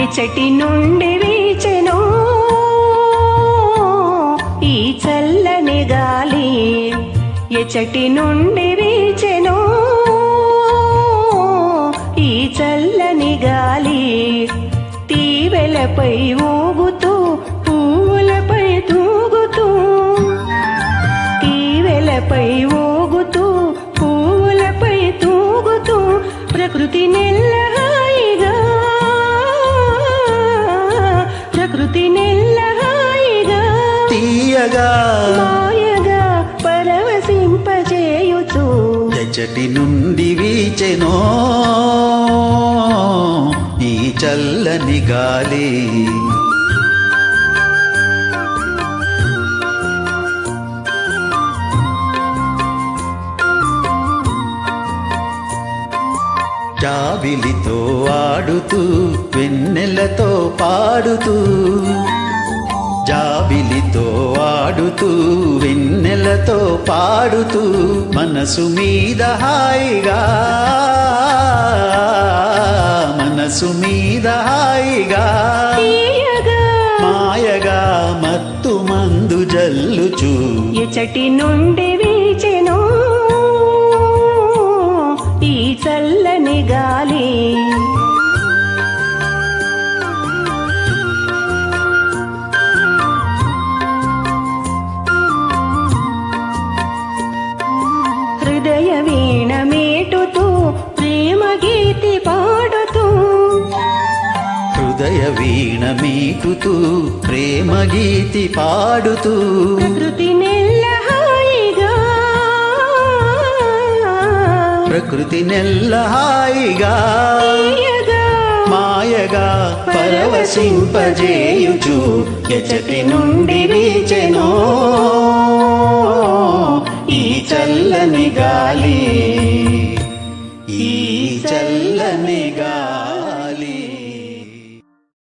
ఎచటి నుండి వీచెనో ఈ చల్లని గాలి, ఎచటి నుండి వీచెనో ఈ చల్లని గాలి, తీవెలపై ఊగుతూ పువ్వులపై తూగుతూ, తీవెలపై ఊగుతూ పువ్వులపై తూగుతూ, ప్రకృతి నెల్లహాయిగా, ప్రకృతి నెల్లహాయిగా తీయగా మాయగా పరవశింపజేయుచు, ఎచటి నుండి వీచెనో ఈ చల్లని గాలి. జాబిలితో ఆడుతూ వెన్నెలతో పాడుతూ, జాబిలితో ఆడుతూ వెన్నెలతో పాడుతూ, మనసు మీద హాయిగా, మనసు మీద హాయిగా మాయగా మత్తు మందు జల్లుచు, ఎచటి నుండి వీచెనో ఈ చల్లని గాలి. హృదయ వీణ మీటుతూ ప్రేమ గీతి పాడుతూ, హృదయ వీణ మీటుతూ ప్రేమ గీతి పాడుతూ, ప్రకృతి నెల్లహాయిగా, ప్రకృతి నెల్లహాయిగా మాయగా పరవశింపజేయుచు, ఎచటి నుండి వీచెనో ఈ చల్లని గాలి, ఈ చల్లని గాలి.